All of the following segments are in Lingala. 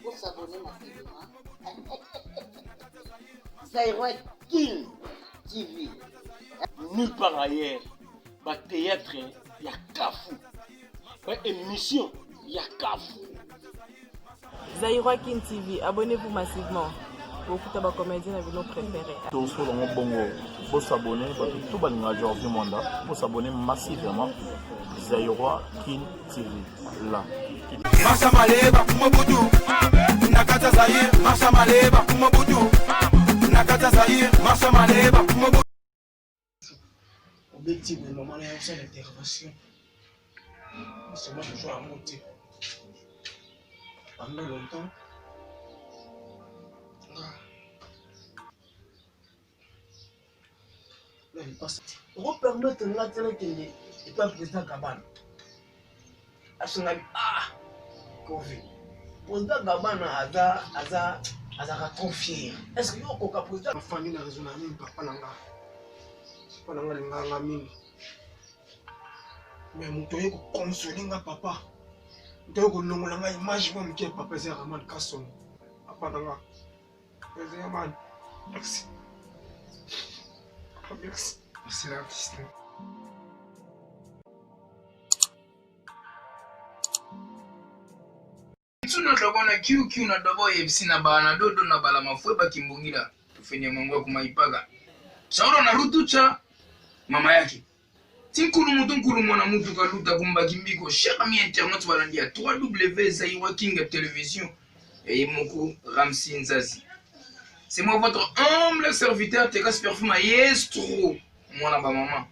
Pour s'abonner massivement. Zaïrois King TV. Nulle part ailleurs. Bah théâtre, il y a Kafou. Bah émission, il y a Kafou. Zaïrois King TV, abonnez-vous massivement. Beaucoup de comédiens avec nos préférés. Tous ceux qui faut s'abonner, tout le monde faut s'abonner massivement. Zaïrois King TV là. Marcha maleba kumabudu nakata Zaïre marcha maleba kumabudu nakata Zaïre marcha maleba kumabudu. Objectif de moment là c'est l'intervention. C'est moi toujours à monter. Pendant longtemps. Là il passe. Pour permettre la télé et pas président Gabana. Covid. Président Gabana a trop fier. Est-ce que vous avez président ma famille n'a raison à mine papa nanga. Papa nanga nganga mine. Mais mutoye ko consoler nga papa. Mutoye ko longola nga image moi mke papa c'est vraiment Kasson. Papa nanga. Président man. Merci. Merci. Merci l'artiste. Tuna dobona QQ na dobo FC na bana dodo na bala mafwe ba kimbungira tufenye mangwa kumaipaga shauri na rutucha mama yake tinkulu mutunkulu mwana mutu kaluta kumba kimbiko shaka mi internet balandia 3W Zaïrois King Télévision et moko Ramsi Nzazi. C'est moi votre humble serviteur Tekas Perfume Maestro mwana ba maman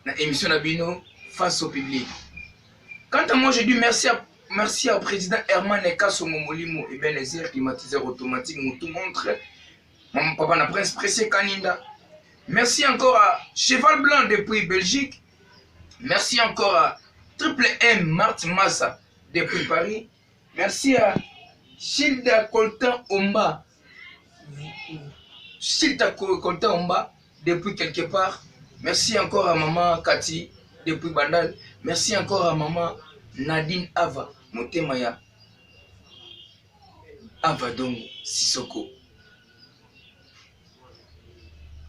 na émission na bino face au public. Quant à moi je dis merci au président Herman Ekaso Momolimo et Benezer climatiseur automatique tout montre mon papa na prince pressé Kaninda. Merci encore à Cheval Blanc depuis Belgique. Merci encore à Triple M Marthe Massa depuis Paris. Merci à Childa Coltan Omba. Childa Coltan Omba depuis quelque part. Merci encore à maman Cathy depuis Bandal. Merci encore à maman Nadine Ava Motemaya Avadong Sissoko.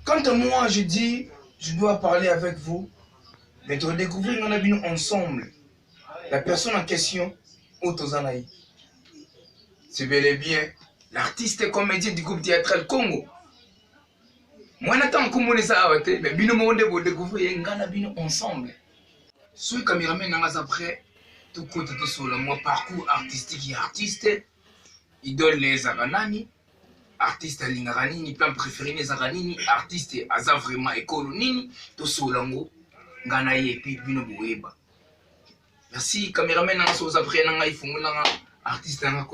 Quant à moi, je dis, je dois parler avec vous, mais de redécouvrir nos habits ensemble. La personne en question, Otozanaï. C'est bel et bien l'artiste et comédien du groupe théâtral Congo. Moi, n'attends qu'on me ça avaté, mais bino monde vous découvrir ngana bino ensemble. Soit caméraman n'angas après. Tout côté tout sur le moi parcours artistique et artiste idole les aranani artiste lingaranini plan préféré les aranini artiste aza vraiment école nini tout sur lango ngana ye puis bino boeba. Merci caméraman nanga so après nanga ifungula artiste nanga.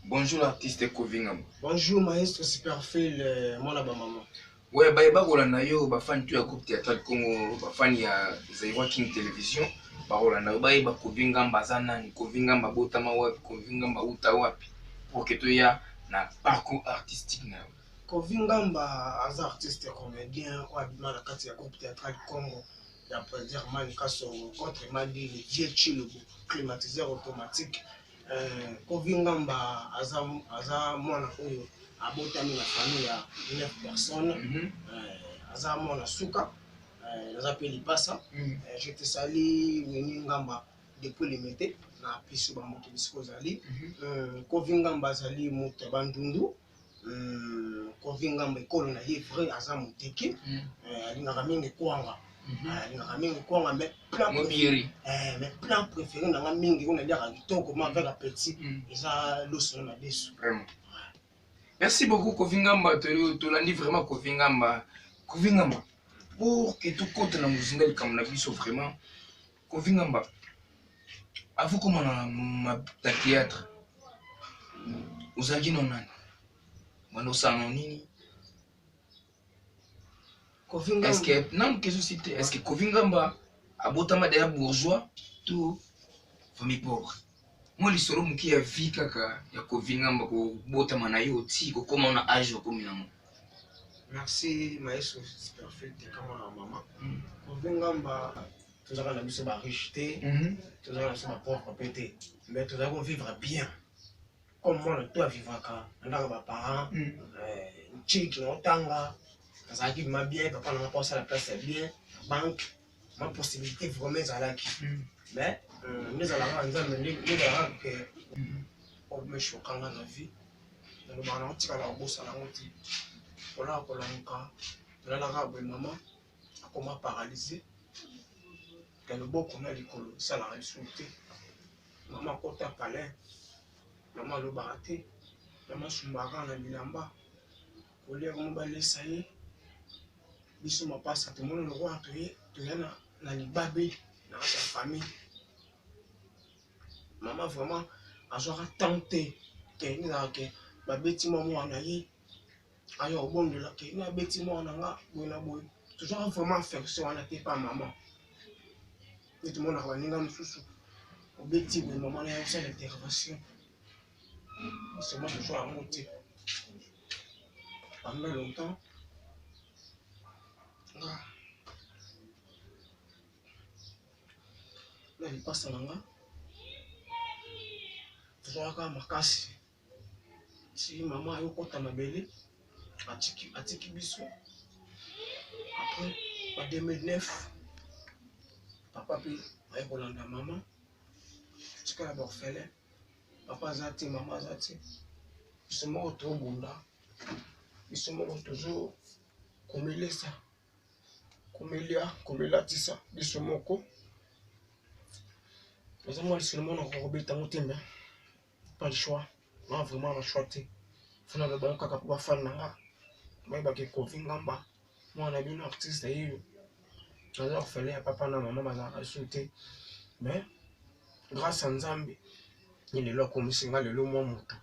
Bonjour l'artiste Kovingam. Bonjour maestro Superfil mon aba maman. Ouais ba kolanda yo ba fan tu ya groupe théâtral Congo ba fan ya Zaïrois King Télévision. Parola na bayi ba Kovingamba zana ni Kovingamba botama wapi Kovingamba uta wapi pour que tu ya na parcours artistique na Kovingamba as artiste comédien ou abima na kati ya groupe théâtral Congo ya président Herman Ekaso contre Madi le vieux Chilubu climatiseur automatique. Kovingamba aza mwana oyo abotami na famille ya 9 personnes. Aza mwana suka. J'appelle Passa. Je te salue Ngamba depuis le mété. Na pisu ba moto bisiko zali. Kovingamba zali moto bandundu. Kovingamba ekolo na ye vrai aza moteki. Alingaka mingi kwanga. Alingaka mingi kwanga mais plan préféré na mingi on a dire kitoko ma avec appétit. Eza loso na desu. Vraiment. Merci beaucoup Kovingamba to landi vraiment Kovingamba. Kovingamba pour que tout compte dans le comme la vie vraiment Kovingamba à vous comme on a théâtre vous avez non nani mano sang nini Kovingamba est-ce que non que société est-ce que Kovingamba a botama derrière bourgeois tout famille pauvre moi l'histoire qui a vie kaka ya Kovingamba ko botama na yo ti ko comment on a âge comme na. Merci maestro Superfil de comment maman. Kovingamba tous avons la mission ba richeté, tous avons la pauvre pété, mais tous avons vivre bien. comme moi to avivaka ndaka ba parents chiki na otanga azaki ma bien papa na pas la place bien banque ma possibilité vraiment ezalaki mais nezalaka nzambe nezalaka ke me chokanga na vie nalobaka nango tikala kobosana yango te kolaka kolamuka tolalaka boye mama akoma paralysé ke loboko na likolo esalaka lisusu te mama akota palin mama alobaka te mama asumbaka na bilamba kolia komo balesa ye biso mapasa tomoni lokwa toya na libabe na kati ya famille mama vraiment azwaka temps te ke ezalaka ke babeti mwa mwana na ye aya obondela ke na abeti mwana nga boye na boye tozwaka vraiment affection wana te pa mama nde tomonaka baninga mosusu obeti boye mama na ya kosala intervention seulement tozwa yango te pendant longtemps nga na lipasa na nga tozwaka makasi si mama ayokota mabele atiki biso après en 2009 papa mpe aye kolanda mama tikala baorphelin papa aza te mama aza te biso moko tobunda biso moko tozo komelesa komelatisa biso moko oza mwa lisolo mona kokobeta yango te mais pas le choix non vraiment na choix te fona lobango kaka mpo bafane na nga bayebake Kofi Ngamba mwana bino artiste yeyo aza orphelin ya papa na mama bazalaka lisusu te mais grâce à nzambe ye lelo akomisi nga lelo mwa moto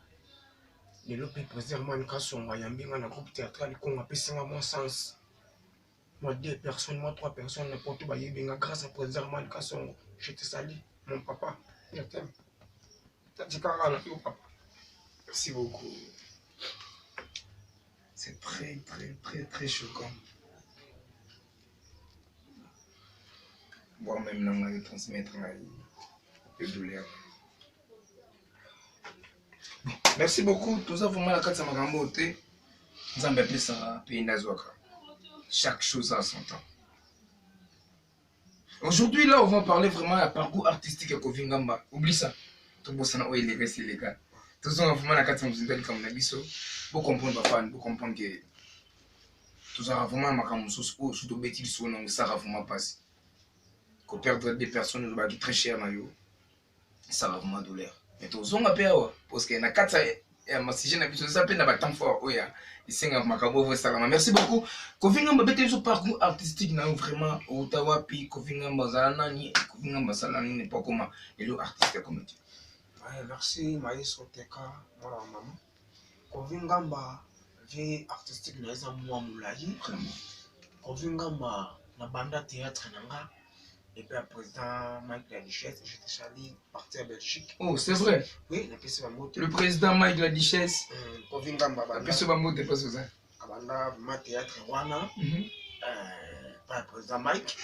lelo mpe président Mani Kasongo ayambi nga na groupe théâtral Congo apesi nga mwa sens moi 2 personnes moi 3 personnes na poto bayebi nga grâce à président Mani Kasongo je te salue mon papa je t'aime tatikaka na yo papa. Merci beaucoup. C'est très, très, très, très choquant. Voire même langue de transmettre la douleur. Merci beaucoup. Tout ça, vraiment, la carte, ça m'a ramboté. Ça m'a appelé ça, pays Nazouaka. Chaque chose a son temps. Aujourd'hui, là, on va parler vraiment du parcours artistique de Kofi Ngamba. Oublie ça. Tout le monde est légal, c'est légal. Tout ça, vraiment, la carte, ça m'a comme la biso. Pour comprendre, pour comprendre que tout ça, vraiment, ma caméra, surtout bêtise, ça va vraiment passer. Qu'on perdre des personnes qui sont très chères, ça va vraiment douleur. Mais tout ça, on a peur, parce que la carte, si je n'ai pas ça, peine à temps fort. Merci beaucoup. Kofi Ngamba bete so parcours artistique na vraiment Ottawa puis Kofi Ngamba zalana ni Kofi Ngamba salani n'est pas comment et le artiste comme tu. Merci maestro Teka mwana mama. Kofi Ngamba vie artistique na eza mwa mulayi. Kofi Ngamba na banda théâtre nanga et puis le président Mike Ladichesse, j'étais salé parti à Belgique. Oh, c'est vrai. Oui, le président Mike Ladichesse. Kofi Ngamba banda. Puis ba mote pas ça. Abanda ma théâtre wana. Pas le président Mike.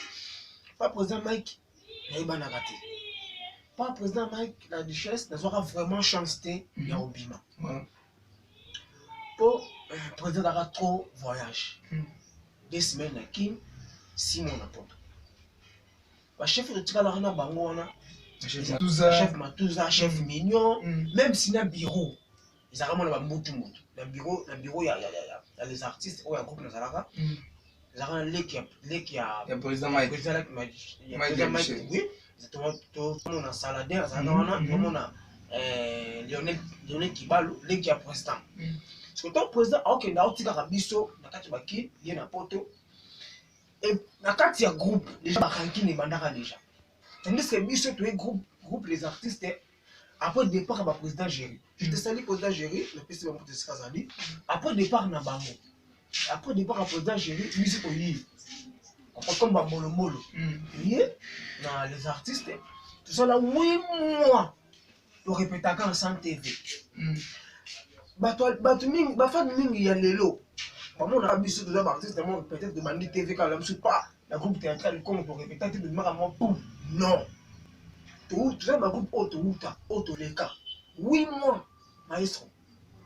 Pas le président Mike. Naïba Nagate. Pas le président Mike Ladichesse, n'a pas vraiment chancé ya obima. Pour le président a trop voyage. 2 semaines à Kim, 6 mois à Porto. Le chef de Tikala Rana Bangona, chef Matouza, chef Mignon, même si dans le bureau, ils ont vraiment un moutou. Dans le bureau, il y a les artistes, il y a un groupe Nazaraka. Ils ont un lek, il y a le président Mike. Il y a le président Mike, oui. Tout le monde a Saladin, tout le monde a Lionel Kibalo, lek, il y a président. Parce que ton président, ok, il y a un Tikara Bisso, il y a un Porto. Et dans le groupe, déjà, il y a déjà. Tandis que Bisso, tu es groupe les artistes, après le départ, le président Géry. Je te salue, président Géry, le président Moutessi. Après le départ, il y a Bango. Après le départ, le président Géry, Bisso, il y a comme Molo. Il y a les artistes, tout ça là, 8 mois pour répéter en sans TV. Il y a les lots. Comment on a vu ce deuxième artiste, peut-être demander TV quand même, pas la groupe théâtral comme pour répéter, de non. Tout ça, ma groupe Autoleka. 8 mois maestro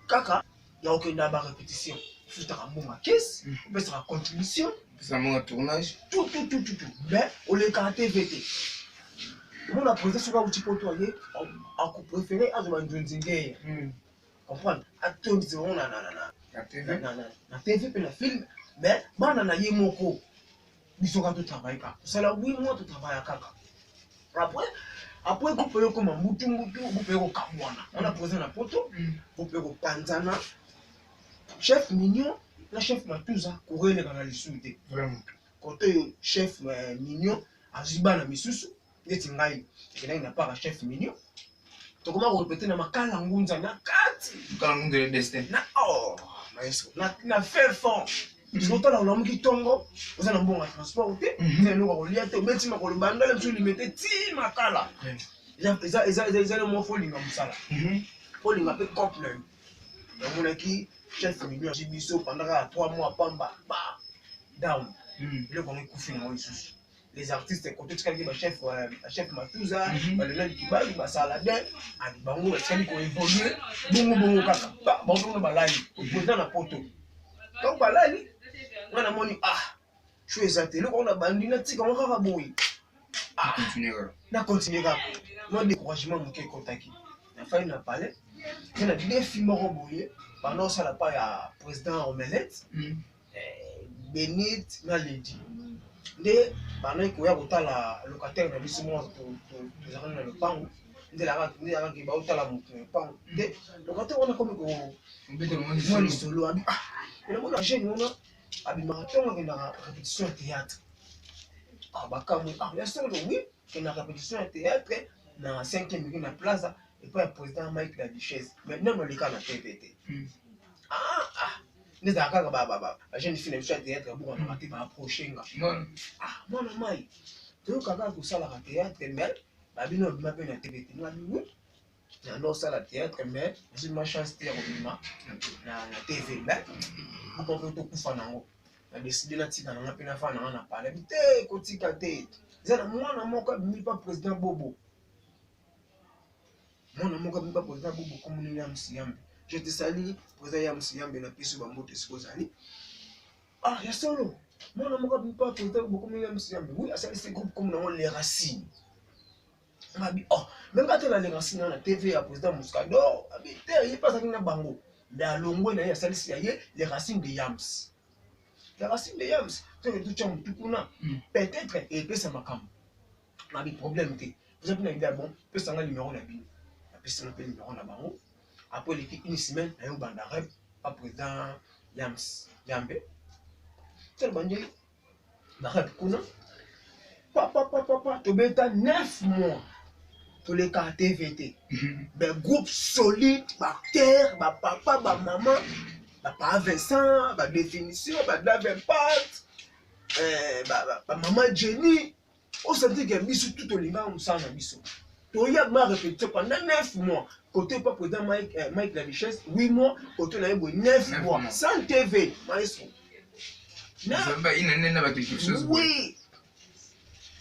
kaka ya okenda ba répétition futaka mbongo caisse opesaka contribution Ça m'a tournage. tout mais oleka TVT mon président soka uti poto ye ako préféré azoma ndonzinge comprendre atonzi on na TV pe na film mais bana na ye moko bisoka to travail ka sala 8 mois to travail kaka après couper comme mutu couper ko kamwana on a posé na poto couper ko panzana chef mignon na chef matuza korele kana lisuite Vraiment. côté chef mignon aziba na misusu neti ngai ekena na para chef mignon to comment répéter na makala ngunza na kati Quand on de destin. na maestro na fait fort Disons là on a mis tongo vous allez bon transport te c'est nous on lié te beti makolo bandala msu limité ti makala ils mo folinga musala folinga pe couple donc on a qui chef mignon jibiso pendant 3 mois pamba ba down le bon ekufi na isusu les artistes côté tsaka ba chef matuza ba le kibali ba sala bien ali bango ba tsali ko évoluer bongo kaka ba bongo ba lali président na poto donc ba lali on a moni je suis exalté le on a bandi na tika on kaka boy na continuer kaka moi découragement mon ke contaki na faille na parler on a des films roboyé pendant ça la pas ya président Omelette Benit na Lady nde bana ko ya kotala locataire na biso mo to zakana le pango nde la ki ba utala mo pango nde locataire on a comme ko Mbete moi le solo abi le monde jeune on abi marathon na répétition théâtre bakamu ya solo oui que na répétition théâtre na 5e minute na plaza et puis le président Mike la Duchesse maintenant on le cas na TVT les akaka ba jeune fille na théâtre bon on a été approcher nga moi mai to kaka ko sala ka théâtre mais ba bino ma pe na TVT na biwu na no sala théâtre mais j'ai ma chance de revenir na TV mais pour que to kufa nango na décider na tika na pe na fa na parler te ko tika te zana mwana moko mi pas président Bobo mwana moko mi pas président Bobo comme ni ya Msiyambe je te salue président ya Msiyambe na piso ba moto sikozali ya solo mwana moko mi pas président Bobo comme ni ya Msiyambe oui ça c'est groupe comme dans les racines mabi même quand la les racines na TV ya président Muscador abi te il passe na bango mais alongo na ya salisi ya ye les racines de Yams. La racine de Yams, c'est que tout le monde peut-être et peut ça makam. On a des problèmes. Vous avez une idée bon, peut ça un numéro la bille. Après ça on numéro la bango. Après l'équipe une semaine, il y a un bandareb, pas président Yams, Yambe. C'est le bandit. Dareb kuna. Papa, tu bêta 9 mois. Tous les cas TVT. Ben groupe solide, ba terre, ba papa, ba maman. Papa Vincent, ba définition, ba Davenport, ba maman Jenny. On sentit que biso tout au lima on s'en a biso. To y a ma répété pendant 9 mois. Côté pas président Mike la Duchesse, 8 mois, côté na yebo 9 mois. Sans TV, maestro. Il n'a pas quelque chose. Oui.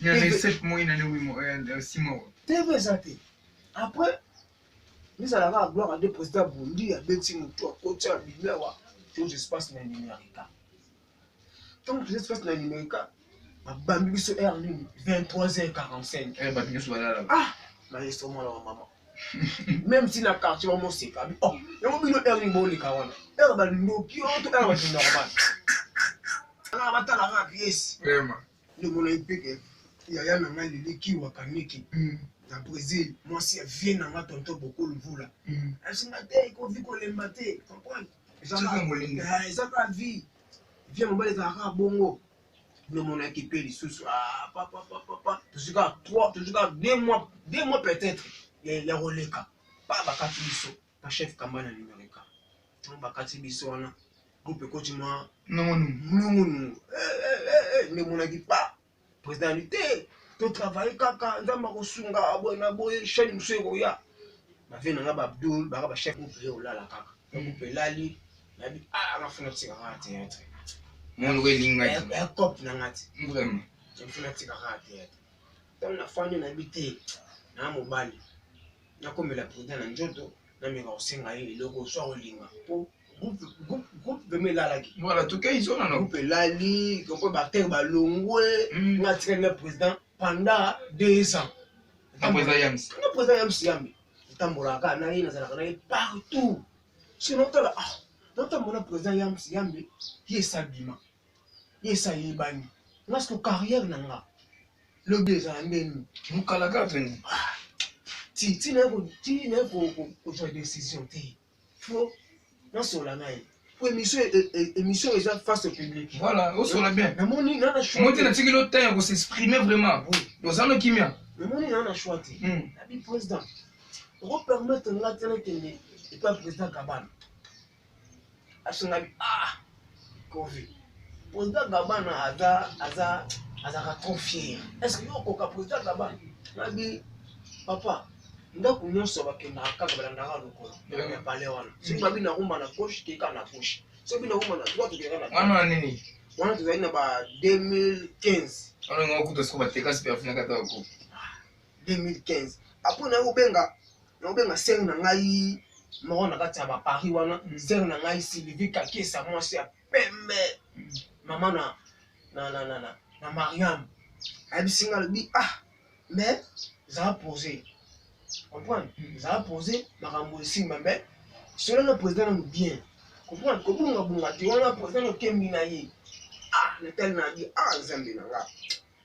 Il y a 7 mois, il y a 8 mois, 6 mois. TV ça après nous allons avoir gloire à des présidents Burundi à Betty Moutou à côté à Bimewa tout espace dans numérique. Donc tout espace dans numérique ma bambi sur air ligne 23h45. Maestro moi la maman. Même si la quartier va monter pas. Et on bino air ligne bon les kawana. Air ba ndoki on tout air va normal. Ala bata la pièce. Vraiment. Le mon épée il y a un mal de qui wa kaniki. Na Brésil, moi si vient dans ma tonton beaucoup le vous là. Elle se maté, qu'on vit qu'on les maté, comprendre. Ça va vie. Viens mon bel arabes bongo. Le mon équipé les sous papa. Toujours 2 mois peut-être les relais ka. Pas bakati biso, pas chef Kambana numérique. On bakati biso on groupe quotidien. Non. Mais mon équipe pas présidentité. To travailler kaka nzamba kosunga abona boye chaîne msego ya bavena nga Abdul ba chef groupe olala kaka groupe lali na bi ngafuna tsika ka théâtre Mon wedding ya cop na ngati vraiment ngafuna tsika ka théâtre donc na fanya na bité na mobali na komela président na njoto nameka kosenga ye eloko so akolinga po groupe veme elalaki Voilà, tout cas, ils sont là, non? groupe elali kompo baacteur balongwe nga atikali na président pendant 2 ans Après ça, Yams. nga président ya msiyambi etambolaka na ye nazalaka na ye partout so notala notamona président ya msiyambi ye esabima ye esayebani ngaske carrière na nga lobi ezala ndeni Mukalaka, Tony. ti na ye kozwa décision te fo nasola na ye po émission eza face au public Voilà, on soit bien. namoni nana choix Moi, tu as dit que l'autre temps, on s'exprimer vraiment. Dans un qui vient. namoni nana choix te nabi président okopermettre nga tena kende epa président Gabana asengabi covid président Gabana azaka trop fier est-ce que yokoka président Gabana nabi papa ndako nyonso bakendaka kaka balandaka lokolo ya pale wana soki babi na rumba na gauche keka na gauche soki na rumba na droite keka na Wana nini? wana tozali na ba 2015 Wana nga okuta siko bateka sipe afuna kata wako. 2015 apres nakobenga sere na ngai moko na kati ya baparis wana sere na ngai Sylvie Kakesa mwasi ya pembe mama na Mariam ayebisinga alobi mais ezala posé comprendre ezala posé makambo esimba mais solo na président nanu bien comprendre kobungabunga te wana président okembi na ye natel nabi nzambe na nga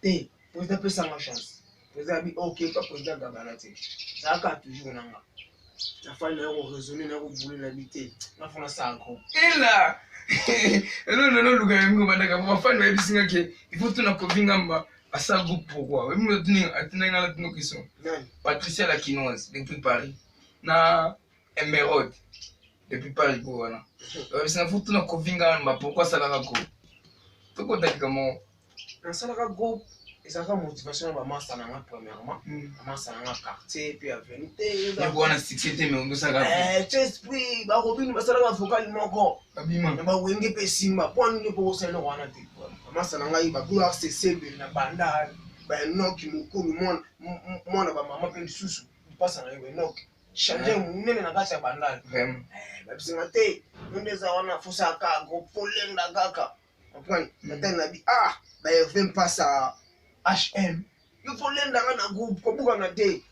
te président apesanga chance président abi ok pa président Gabana te ezalaka toujours na nga nafali na yo koraisonne na yo kobule na bi te nafona sako Ela! Non, Luka yango bandaka ma fan wa bisinga ke il faut tuna kovinga mba asa groupe pourquoi. Oui, moi tuni atina ngala tunu question. Patricia la Quinoise depuis Paris. Na Emerald depuis Paris pour wana. Bisinga faut tuna kovinga mba pourquoi ça la ko. Toko taki comment nasalaka groupe ezalaka motivation ya bamasa na nga premièrement bamasa na nga quartier puis aveni te wana succès te mais ondosaka esprit barobini basalaka vokali moko abima na bawenge mpe simba mpo anini mpo kosala eloko wana te bamasa na ngai bagloire sesebeli na banda baenoki mokulu mwana bamama mpe lisusu mpasa na ye baenoki change monene na kati ya bandali babisinga te nonde eza wana fosaka groupe polenda kaka comprendre natali na bi baherve mpasa HM il faut l'endanga na groupe kobuka na te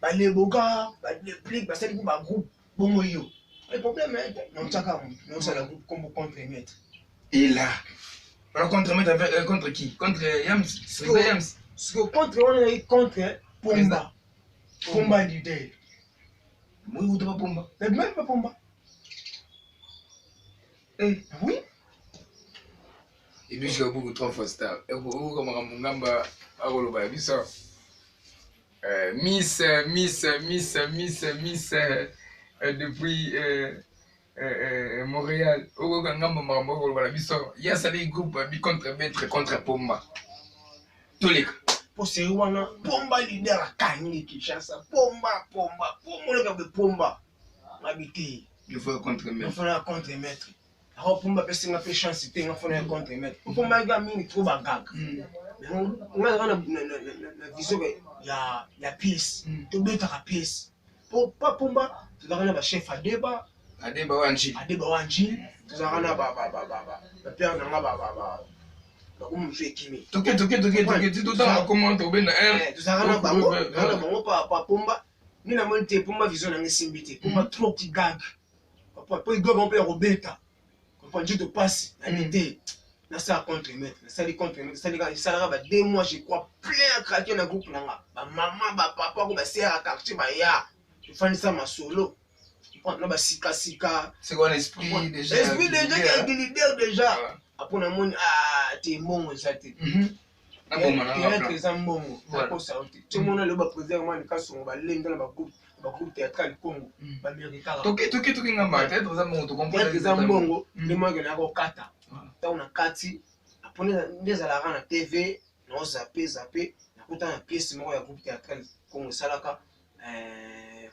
baleboka badeplique basali ku bagroupe bongo yo le problème est naotaka naosala groupe kombo contre maître il a alors contre maître avec contre qui contre Yams c'est Yams siko contre wana yi contre pomba leader moi ou pas pomba même pas pomba oui. Et puis je beaucoup 3 fois star. Et vous comme Mungamba Agoloba biso. Miss depuis Montréal. Ogo Ngamba Mangamba Agoloba biso. Il y a ça des groupes bi contre maître contre Pomba. Tous les pour ce wana pomba leader akani Kinshasa pomba le gars de pomba habité. Il faut contre maître. Il faut contre maître. Alors pomba pesinga pe chance te nga fona contre maître. Pomba ga mini trop bagaga. Nga na vision ya pièce. To beta ka pièce. Pour pas pomba, tu dois na ba chef Adeba wanji. Tu dois na ba père na nga ba comme je kimi. Toke tout dans comment to bena tu dois na bango pa pomba. Ni na monte pomba vision na ngisimbité. Pomba trop qui gag. Papa po igo bon pe robeta. Quand Dieu te passe, la idée, ça contre maître, ça les contre maître, ça les gars, ça va 2 mois, je crois, plein à craquer dans le groupe là. Maman, papa, comme c'est à quartier, ya, je fais ça ma solo. Tu prends là, sika. C'est quoi l'esprit déjà? L'esprit déjà qui a été leader déjà. Après on a mon t'es bon ça t'es. Ah bon maintenant. Les ambons, d'accord ça. Tout le monde le bas président le cas sur va l'aider dans le groupe théâtral Congo. Ba America. Toke ngamba peut-être ça mon to comprendre. Les ambongo, les mois que na ko kata. Ta una kati. Après des ala na TV, no zapper, na kuta na pièce moko ya groupe théâtral Congo salaka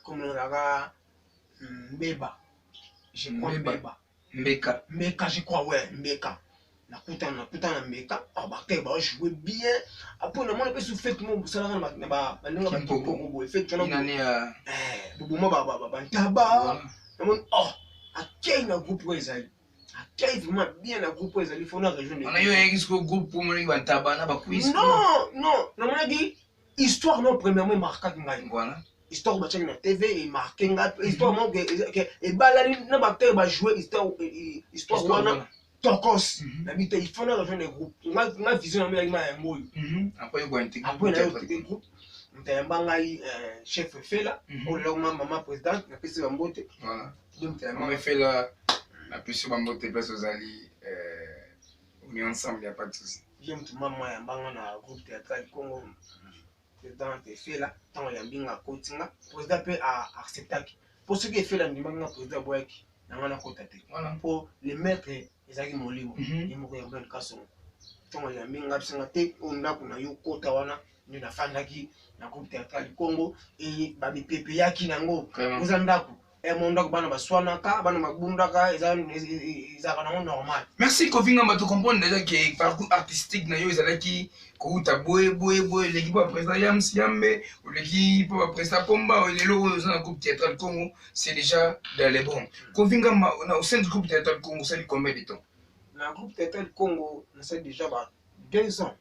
comme on a Mbeba. Je crois Mbeka, je crois ouais, Mbeka. nakuta na meka bakay ba jouer bien après na mona pe sou fait mo busala na ba ndinga ba toko bo fait tona bubu ba ntaba na mon akay na groupe ezali akay vraiment bien na groupe ezali faut na rejoindre on a eu un groupe pour mon ba ntaba na ba quiz non na mona dit histoire non premièrement marqué ngai voilà histoire ba na TV et marqué ngai histoire mo que et balali na ba ter ba jouer histoire wana tokos na bité il faut na rejoindre les groupes ma vision na ma yango après il va intégrer après le groupe ntayamba ngai chef fela o le maman président na pesi ba mbote voilà donc maman fela na pesi ba mbote place aux ali on est ensemble, il n'y a pas de souci. J'aime tout le monde, na groupe théâtral Congo. Président fait là, tant il y a bien à côté, président peut accepter. Pour ceux qui fait la demande, président Boyaki, n'a rien à côté. Pour les maîtres, ils arrivent au lit, ils m'ont regardé le casson. Tant il y a bien à s'engager, on a eu côté wana, nous na fanaki, na groupe théâtral Congo et babi pepe yaki nango. Vous en d'accord? Merci Kofinga m'a tout comprendre déjà que parcours artistique na yo ezalaki ko uta boye l'équipe président Yams Yambe ou l'équipe président Pomba ou les logos dans le groupe théâtral Congo c'est déjà dans les bons. Kofinga au sein du groupe théâtral Congo ça fait combien de temps? Le groupe théâtral Congo ça déjà 2 ans.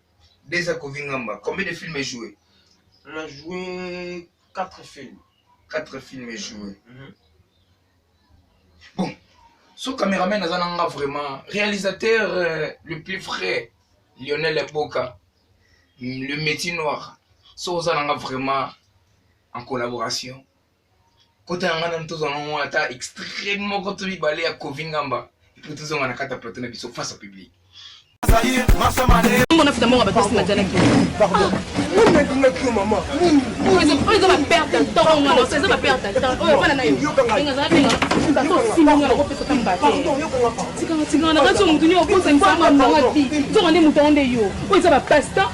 Déjà Kofinga combien de films est joué? On a joué 4 films. 4 films est joué. Bon, ce caméraman a vraiment réalisateur le plus frais, Lionel Epoka, le métier noir. Ce a vraiment en collaboration. Quand on a extrêmement quand on à Kovingamba, et puis tout on a carte plateau face au public. On a fait d'amour à Baptiste Madjana. Pardon. Maman. Ils ont perdre le temps. Ils ont perdre le temps. Oh, voilà, naïf. Ils ont perdre le temps. Si nous avons fait ce temps, si nous avons fait ce temps, on peut se faire un peu de vie. Ils ont des moutons de yo. Ils ont pas de temps.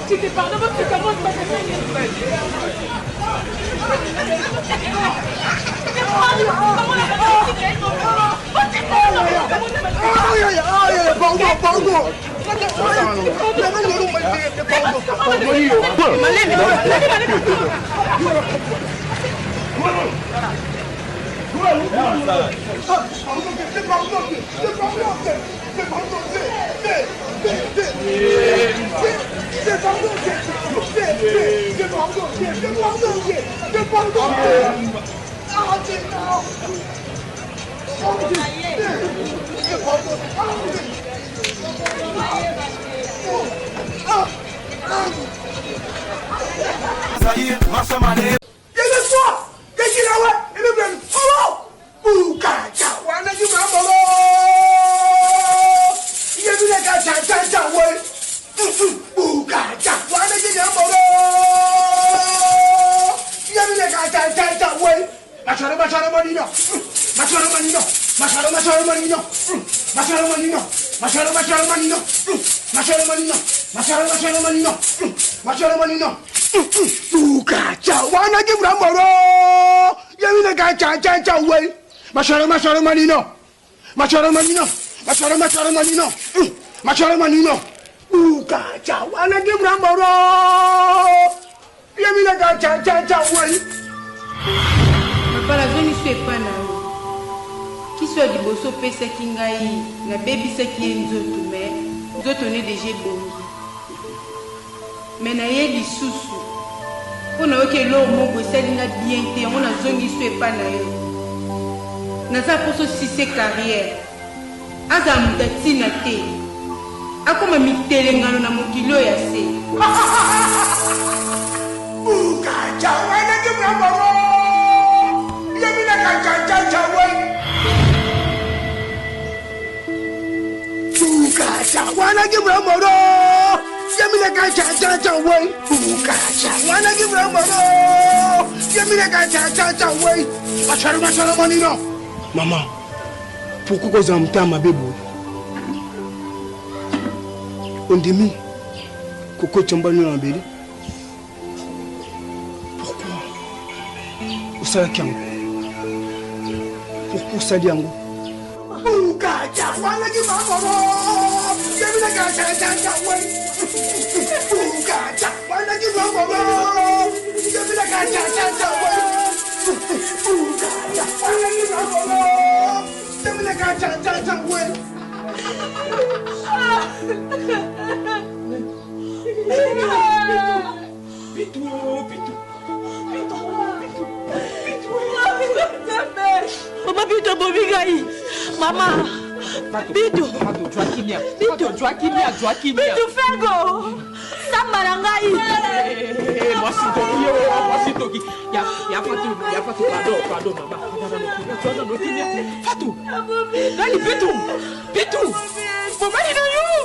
Tu te parles pas que comment tu vas te Papa la zone ici est pas là. Qui soit du bosso pesa kingai na baby sa ki nzoto mais nzoto ne déjà bongi. Mais na ye lisusu On a que l'eau, mon beau, c'est une bien été. On a zongi sur pas naïf. Naza pour ce si carrière. Azam de tinate. Akoma mitelengano na mukilo ya se. Ukacha wana kimramboro. Yamina kacha we. Ukacha wana kimramboro. Yamina kacha we. Ukacha wana kimramboro. Yamina kacha we. Machara manino. Maman, pourquoi vous avez un ma bébé? On dit mi, Coco Tchambani en belé. Pourquoi? Où ça qui pourquoi ça dit en gros? Maman, Bitou, Bobigaï. Maman. Bitou. Bitou, Fergo. Samarangaï. Moi, c'est Toki. Il y a Fatou, pardon, maman. Fatou. Dali, Bitou. Maman, il est où?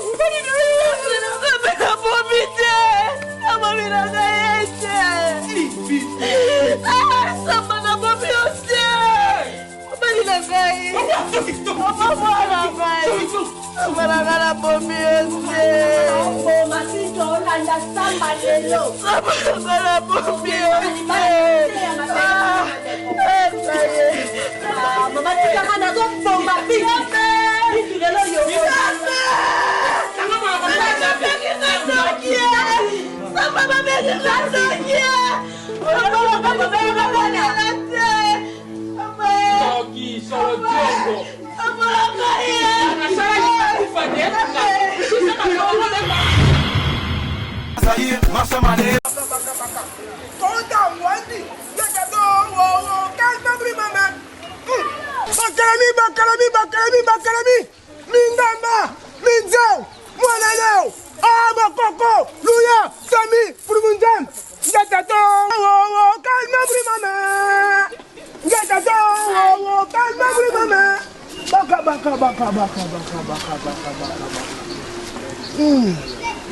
Bakalami, Mindamba, Minzao, Mwanaleo, Abakoko, Luya, Sami, Prumunjam, Gatato, calma primama, Gatato, calma primama, Baka.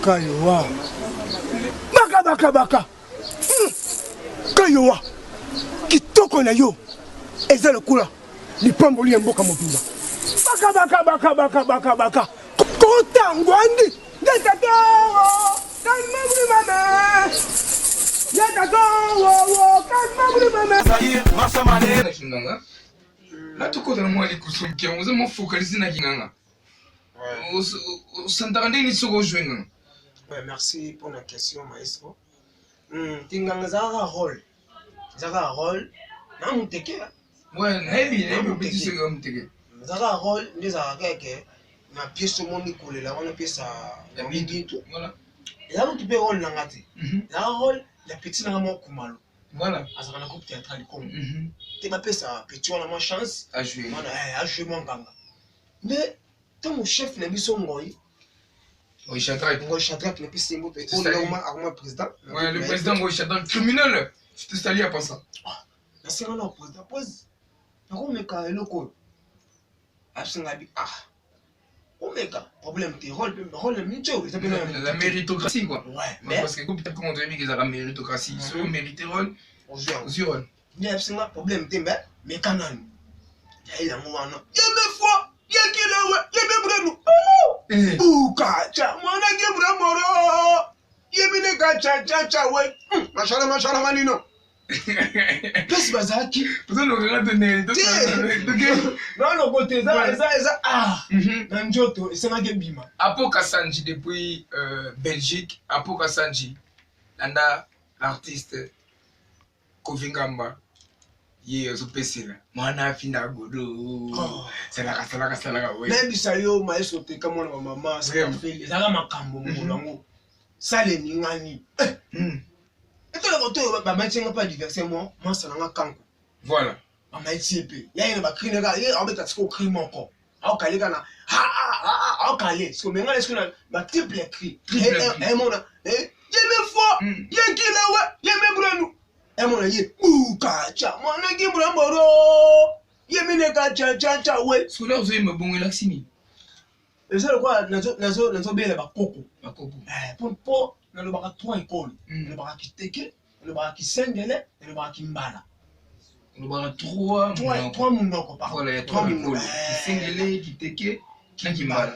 Kayowa, Baka. Kayowa, Kitoko na yo, eza le kula, li pamboli mboka mobimba. Baka. Kota ngwandi, Gatato, calma primama. Là, tout côté de moi, les coussins qui ont vraiment focalisé dans Kinanga. S'entendez, ils sont rejoints. Merci pour la question, maestro. Tinganga Zara rôle. Zara rôle. Na muteke. Ouais, Nébi, petit secret muteke. Zara rôle, les Arabes, na pièce au monde coulé là, on a pièce à midi tout. Voilà. Et là, tu peux rôle nangati. Zara rôle, la petite nangamo kumalo. Voilà. Azana coupe théâtrale comme. Tu m'appelles ça, petit on a ma chance à jouer. Voilà, à jouer mon ganga. Mais tant mon chef n'a mis son ngoy. Oui, Chadrak. Ngoy Chadrak n'a plus c'est mon petit. On a président. Ouais, le président Ngoy Chadrak criminel. Je te salue à pas ça. La série là président pose. Nako meka eloko. Absengabi Omega, problème tes rôles la méritocratie quoi. Ouais, mais parce que peut-être qu'on dirait qu'ils ont la méritocratie, ils sont mérité rôle. On joue. Mais absolument problème t'es mais canan. Il y a un moment non. Il y a mes fois, il y a qui là il y a mes bras nous. Kacha, moi na qui bras moro. Il y a mes kacha ouais. Machala manino. Qu'est-ce que ça qui? Peut-être on regarde non côté ça Nanjoto c'est ma bima. Apo Kassanji depuis Belgique, Apo Kassanji landa l'artiste Kovingamba ye zopesela mwana fina godo sala ouais même bisayo maestro te kama na mama ça fait les ala makambo mulango sale ningani Et la photo, maintien pas diversé, moi, ça n'a pas Voilà. Maintien peu. Il y a une crime, il y a un crime encore. Alors, il y a un calé. Parce que maintenant, est-ce qu'on a ma triple écrit? Et mon a, il y a même fois, il y a qui là, ouais, il y a même nous. Et mon a, il y a Oukacha, mon a qui moro. Il y a même Kacha, ouais. Est-ce que là, vous avez me bon relaxini? Et ça, le quoi, nous bien là-bas, coco. Pour le bar à 3 écoles. Le bar qui teke, le bar qui sendele, et le bar qui mbala. Le bar à 3 mounoko, par voilà, il y a 3 écoles. Qui sengele, qui teke, qui mbala.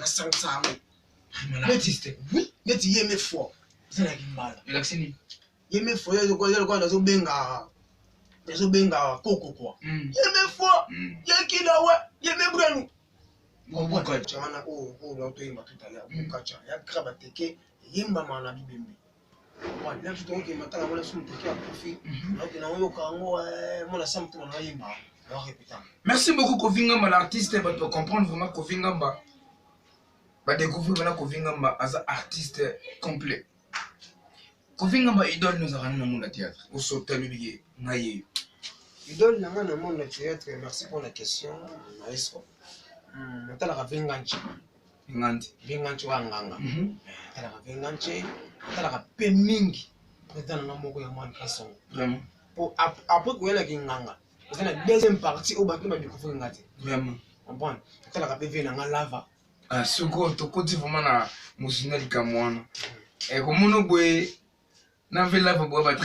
L'artiste. Oui, mais tu y es mes fois. C'est là qui mbala. Relaxini. Il y a mes fois, il y a quoi, dans un benga, coco quoi. Il y a mes fois, il y a qui là, ouais, il y a mes branou. Bukacha wana unaotoimba tout à l'heure bukacha ya kraba teke yimba mana bibembe wa là tu donc matala wala sum teke a profit donc na yo kango mona sam to na yimba na répéter. Merci beaucoup Kovingamba l'artiste pour comprendre vraiment Kovingamba va découvrir maintenant Kovingamba as un artiste complet. Kovingamba idole nous a ramené dans le monde du théâtre au sauter le billet naïe. Idole dans le monde du théâtre. Merci pour la question maestro. Natala vinganchi vinganchi wanganga natala vinganchi natala pe mingi président na moko ya mwana kasongo vraiment pour après ko yela kinganga c'est la deuxième partie au bato ba découvrir ngati vraiment comprendre natala pe vena nga lava ah soko to koti vraiment na musina likamwana et comme on boye na vela va boire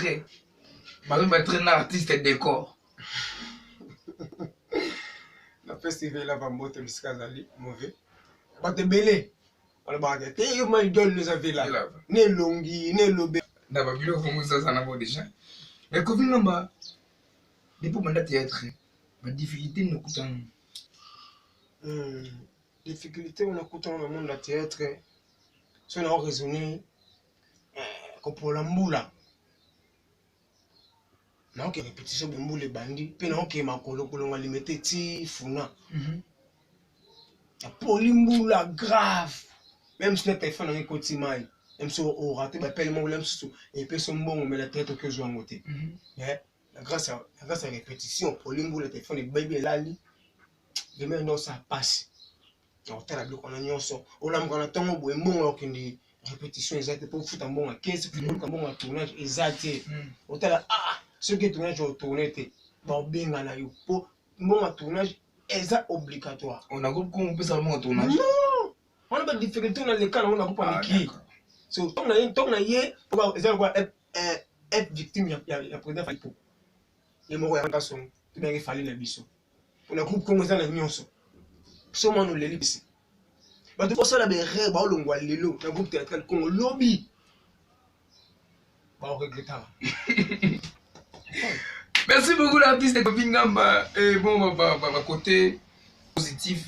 battre na artiste décor. Le festival là va monter jusqu'à Zali, mauvais. Pas de belé. On le bague. T'es eu ma idole nous avait là. Né longi, né lobé. D'abord, bilo comme ça n'a pas déjà. Mais Kovingamba, depuis mandat théâtre, ma difficulté nous coûte difficulté on a coûté dans le monde de théâtre. Si on a raisonné, comme pour la moula. Non, que répétition de moule bandit, puis non, que ma colo a limité ti funa. La polimboula grave. Même si n'est pas fait dans les quotidiens, même si on rate, bah pelle mon sous et puis son bon mais la tête que je dois monter. Mais grâce à répétition, polimboula était fait les bébés là li. De même non ça passe. On t'a la bloc on a nyonso. On a mon temps au bon alors qu'une répétition exacte pour foutre un bon à 15 pour un bon tournage exact. On t'a la ce qui est tournage au tournage, bien à la pour mon tournage est obligatoire. On a groupe qu'on peut savoir mon tournage. Non, on a pas de difficulté dans les cas on a groupe avec qui. So on a pour être victime il y a président Falipo. Et moi en cas son, tu bien il fallait les biso. On a groupe comme ça la nyonso. So moi nous les libérer. Bah tout ça là ben rêve ba olongwa lelo, le groupe théâtral Congo lobby. Bah on regrette. Merci beaucoup l'artiste Kovingamba et bon bah côté positif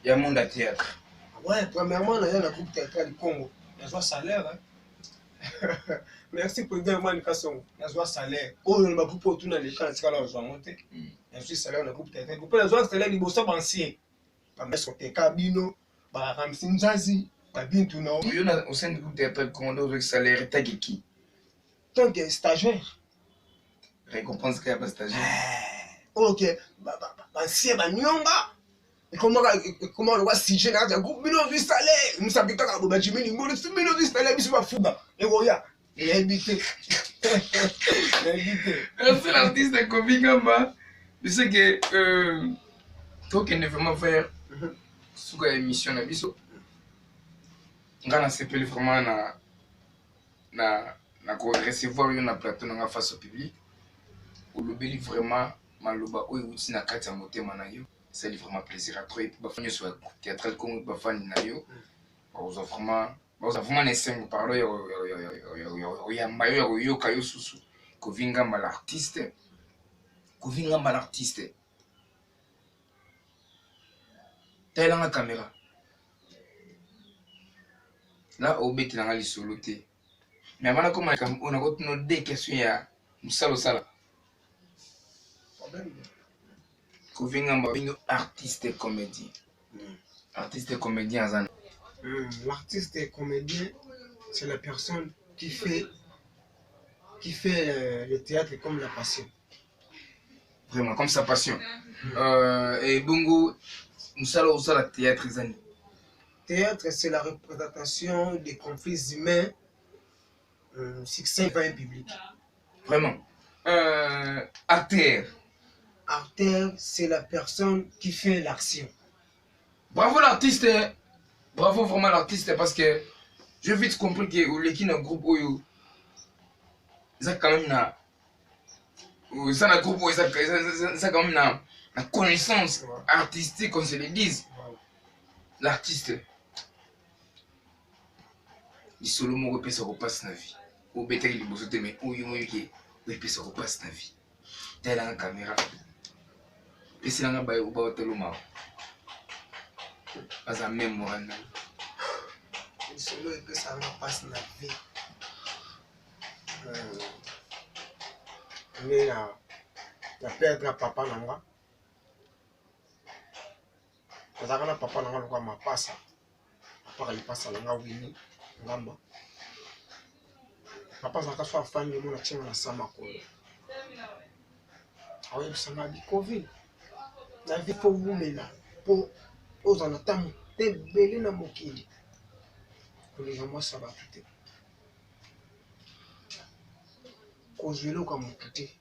il y a monde à théâtre. Ouais, premièrement il y a un groupe théâtral du Congo. Il y a un salaire hein. Merci pour dire moi une façon. Il y a un salaire. Oh on va pour tout dans les camps c'est là on va monter. Il y a un salaire dans le groupe théâtral. Pour les autres salaire niveau ça ancien. Pas mettre sur tes cabino, bah Ramsin Nzazi, pas bien tout non. Il y a au sein du groupe théâtral comment avec salaire qui tant que stagiaire. Récompense qu'il y a pas stagiaire. Ok, si bah nyonga. Et comment on va si je n'ai groupe mino du salaire, nous savons pas comment Jimmy ni mino du salaire biso ba fuga. Et roya, il a invité. C'est l'artiste Kovingamba. Je sais que toi qui ne vraiment faire sous la émission na biso. Ngana s'appelle vraiment na recevoir une plateau na face au public. Au lobby vraiment maloba oyo uti na kati ya motema na yo c'est vraiment plaisir à toi et ba fanyo sur théâtral comme ba fan na yo on vraiment nesengo parlo ya mayo yo kayo susu Kovingamba l'artiste telle la caméra là au bête na lisolo te mais avant comme on a continué des questions ya musalo sala Kovingamba artiste et comédien. Artiste et comédien Azan. L'artiste et comédien, c'est la personne qui fait qui fait le théâtre comme la passion. Vraiment, comme sa passion. Et Bongo, nous allons au théâtre. Théâtre, c'est la représentation des conflits humains succincts par un public. Vraiment. Acteur. Acteur, c'est la personne qui fait l'action. Bravo l'artiste. Bravo vraiment l'artiste parce que j'ai vite compris que l'équipe d'un groupe où ça quand même na ça un groupe où ça quand même na la connaissance artistique qu'on se le dise. L'artiste il solo mo repesa ko passe na vie. Ou bete ki liboso te mais oyo mo ki repesa ko passe na vie. Telle la caméra. Et c'est là ba ba teluma. Pas à même moi. Solo que ça va passer la vie. Mais la perdre papa nanga. Parce que papa nanga le ma passe. Papa il passe nanga wini ngamba. Papa ça soit fan de mon tient na sama ko. Ah oui, ça m'a dit Covid. La vie pour vous mais là pour aux en attendant te belé na mokili. Les gens ça va quitter. Cause le comme quitter.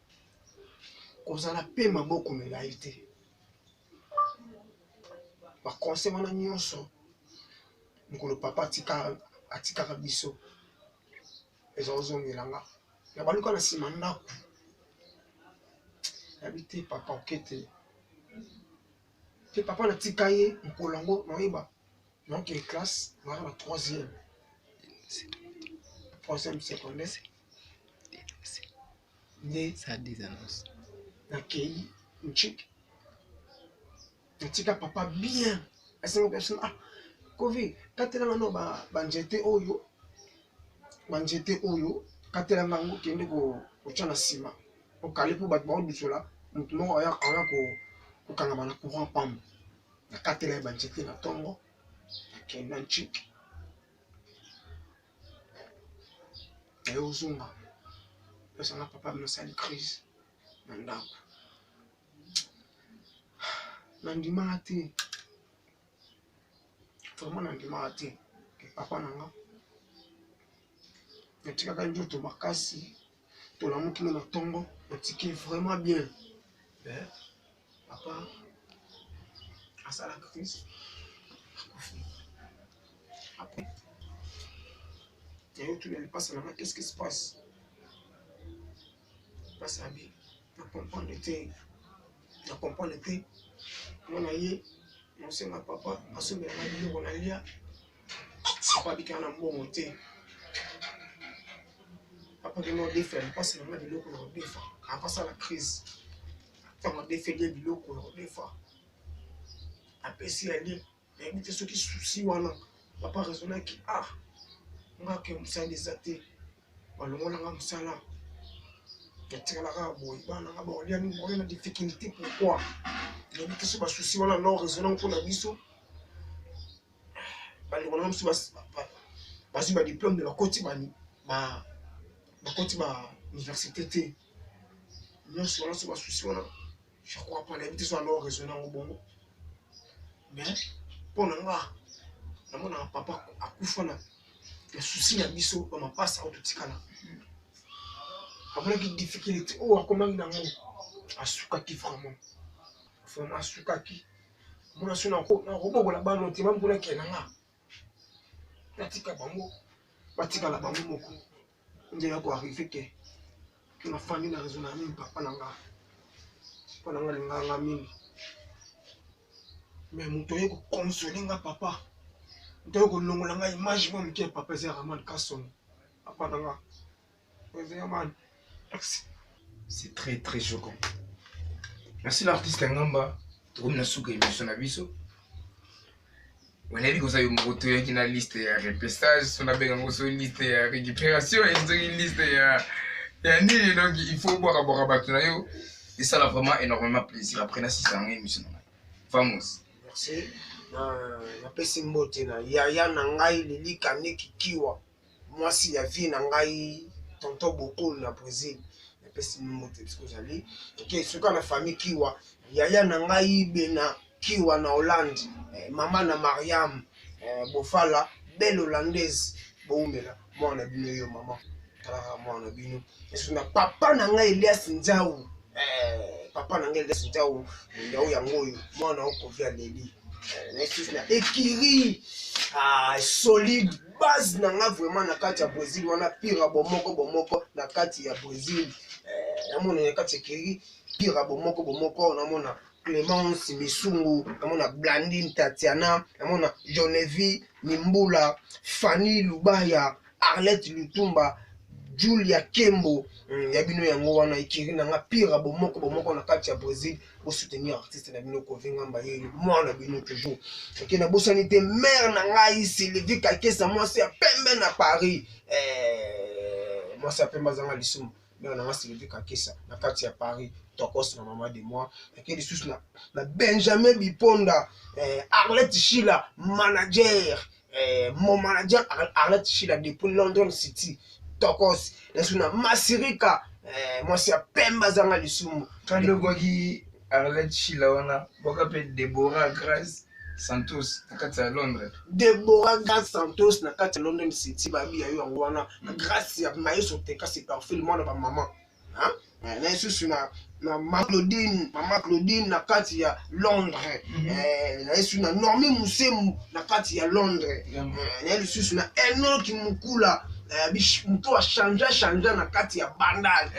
Cause la paix m'a beaucoup mais la été. Par conséquent na nyonso. Ngolo papa atika biso. Ezozo ngelanga. Ya baluka na simanda. Habité papa okete. Que papa na tikaye nkolongo noiba. Donc en classe, on a la troisième secondaire. Ça des annonces. L'accueil, une chic. Un chic à papa bien. Est-ce que personne ah, Covid, quand tu as un banjete oyo, quand tu as un mango qui est au chanasima, au calé pour battre du sola, nous avons un kangamana courant pam. La cathédrale banjete na tongo. Kenda chic. Et aux zunga. Parce que papa me sali crise. Mandako. Nandimate. Vraiment nandimate. Que papa nanga. Netika kanjo to makasi. To la muki na tongo. Netiki vraiment bien. Papa. A sala crise. Après, il y a tout le passe là, qu'est-ce qui se passe? Passe à vie, on comprend le thé, on comprend le thé. On a eu, on sait ma papa, à ce moment-là, on a eu, papa dit qu'il y a un bon thé. Papa dit non, défait, il passe le moment de l'eau qu'on a défait. Après ça, la crise, on a défait de l'eau qu'on a défait. Après, si elle dit, il y a ceux qui soucient, papa raisonna qui ah nga ke musala desate balongola nga musala ketikala ka boy bana nga baolia ni boy na difficulté pourquoi il y a des soucis wana non raisonna ko na biso balongola musu basi ba diplôme de la côte ba université te non sur la souci wana je crois pas les des non raisonna au bongo mais pour nga mon papa a coufana les soucis na biso on m'a pas auto tikala après qui difficulté oh comment il a asuka ki vraiment asuka ki mon asuna ko na robo la bano ti mam kuna kenanga natika bango batika la bango moko ndia ko arriver que na famille na raison na mimi papa nanga linga mimi mais muto yeko consoler nga papa. C'est très très choquant. Merci l'artiste Ngamba. Comme nasuka émission na biso. On a vu que ça y a une liste de repestage, on a bien une liste de récupération et une liste de donc il faut boire à boire à battre. Et ça a vraiment énormément plaisir. Après na 6 ans émission. Famous. Merci. Napesi mbote na yaya na ngai lilika neki kiwa mwasi ya vie na ngai tonton beaucoup na Brésil pesi mbote parce que OK suka na famille kiwa yaya na ngai bena kiwa na Hollande mama na Mariam bofala belle hollandaise boumela mwana bino yo mama mwana bino esu na papa na ngai Elias Nzau papa na ngai Elias Nzau yao yango yo mwana okovia leli na esu na ekiri solide base na nga vraiment na kati ya Brésil wana pire bomoko na kati ya Brésil namona na kati ekiri pire bomoko namona Clémence Misungu namona Blandine Tatiana namona Geneviève Nimbula Fanny Lubaya Arlette Lutumba Julia Kembo ya bino yango wana ekiri na nga pire bomoko na kati ya Brésil pour soutenir artiste na bino ko venga mbaye mwana bino toujours OK na bosanité mère na ngai Sylvie Kakesa moi c'est pembe na Paris moi c'est pembe zanga lisumu mère na ngai Sylvie Kakesa na kati ya Paris tokos na maman de moi OK lisusu na Benjamin Biponda Arlette Chila manager mon manager Arlette Chila depuis London City tokos lisusu na Masirika moi c'est pembe zanga lisumu Kando gogi Arlette Chila wana boka pe Deborah Grace Santos na kati ya Londres. Deborah Grace Santos na kati ya London City babi ya yo wana na grâce ya maïso teka c'est parfait le monde ba maman hein na isusu na mama Claudine na kati ya Londres na isusu na Normi Musemu na kati ya Londres na isusu na Enoki Mukula mtu chanja na kati ya bandal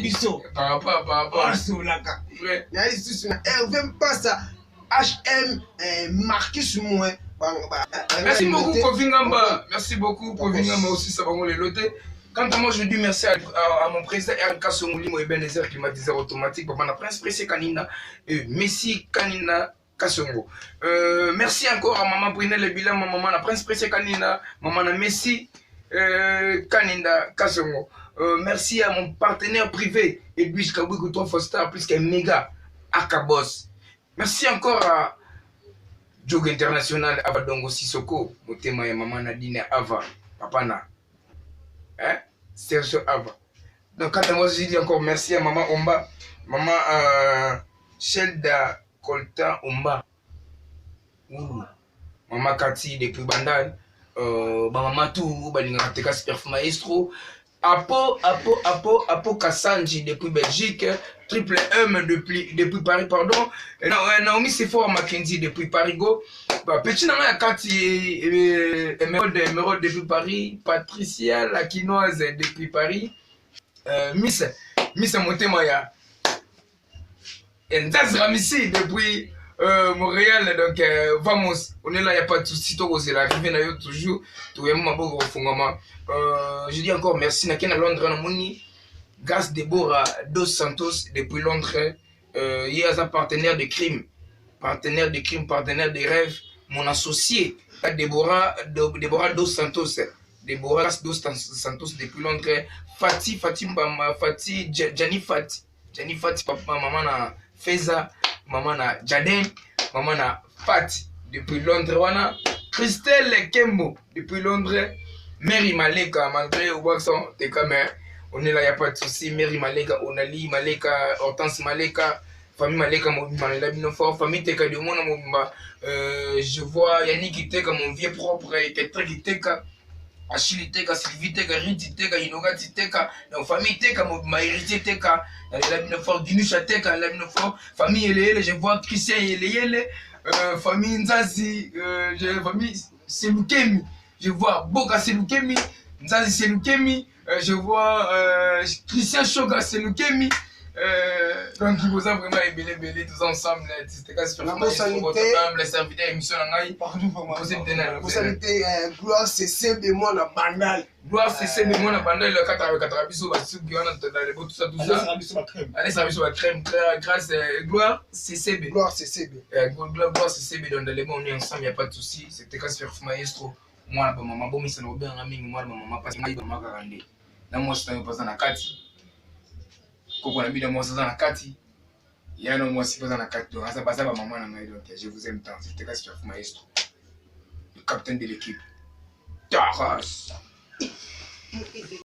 biso par rapport solaka na isusu na Hervé Mpasa HM Marquis moi merci beaucoup Kovingamba merci beaucoup Kovingamba aussi ça va les loter. Quant à moi, je dis merci à mon président RK Somulimo et Benezer climatiseur automatique, Papa na Prince Pressé Kanina et Messi Kanina Kassongo. Merci encore à Maman Brunel Bilan, Maman na Prince Pressé Kanina, Maman na Messi Kanina Kassongo. Merci à mon partenaire privé, Edwige Kabou Gouton Foster, plus qu'un méga Akabos. Merci encore à Jog International, Abadongo Sissoko, Motema et Maman Nadine Ava, Papa na. Serge Ava. Donc, quand moi je dis encore merci à Maman Omba, Maman Shelda Colta Omba, Maman Cathy depuis Bandal, Maman Tou, Balinga Teka Super Maestro, Apo Kassanji depuis Belgique, Triple M depuis Paris, pardon, Naomi Sephora Mackenzie depuis Paris Go, Petit Nana Cathy Emerald depuis Paris, Patricia la Quinoise depuis Paris, Miss Motemaya, Ndaz Ramisi depuis Montréal, donc vamos, on est là, il n'y a pas de souci, c'est l'arrivée, toujours, tout le monde je dis encore merci, à Londres, grâce Deborah Dos Santos depuis Londres, il y a un partenaire de crime, partenaire de rêve, mon associé, Deborah Dos Santos, Deborah Dos Santos depuis Londres, Fatih, Gianni Fati, papa, maman na Feza, maman na Jaden, maman na Fati depuis Londres, wana Christelle Kembo depuis Londres, Mary Maleka, malgré au boisson, t'es comme on est là, il n'y a pas de souci. Mary Maleka, Onali Maleka, Hortense Maleka, famille Maleka, famille Teka de mon je vois Yannick Teka, mon vieux propre, Ketra Teka, Achille Teka, Sylvie Teka, Riti Teka, Inoga Teka, famille Teka, ma héritier Teka, Ginusha Teka, famille Ele, je vois Christian Ele, famille Nzazi, famille Selukemi, je vois Boka Selukemi, Nzazi Selukemi, je vois Christian Shoga Selukemi, donc il vous a vraiment ébélé tous ensemble, c'était quasi sur les serviteurs émission Nangaï. Vous sanité, gloire CCB moi na bandal. Gloire CCB moi na bandal, le 4 bisous, tout ça. Allez, ça bisous, crème, grâce, gloire CCB. Gloire CCB. Gloire CCB, donc les bons on est ensemble, il n'y a pas de souci, c'était quasi sur Maestro. Moi, maman, bon, mais ça n'a pas bien, moi, maman, parce que moi, maman, na moi, je suis pas na kati. Koko na bida moi, ça na kati. Yana moi, c'est pas na kati. Donc, ça passe à maman, na maïdo. Je vous aime tant. C'était quasi sur Maestro, le capitaine de l'équipe. Taras.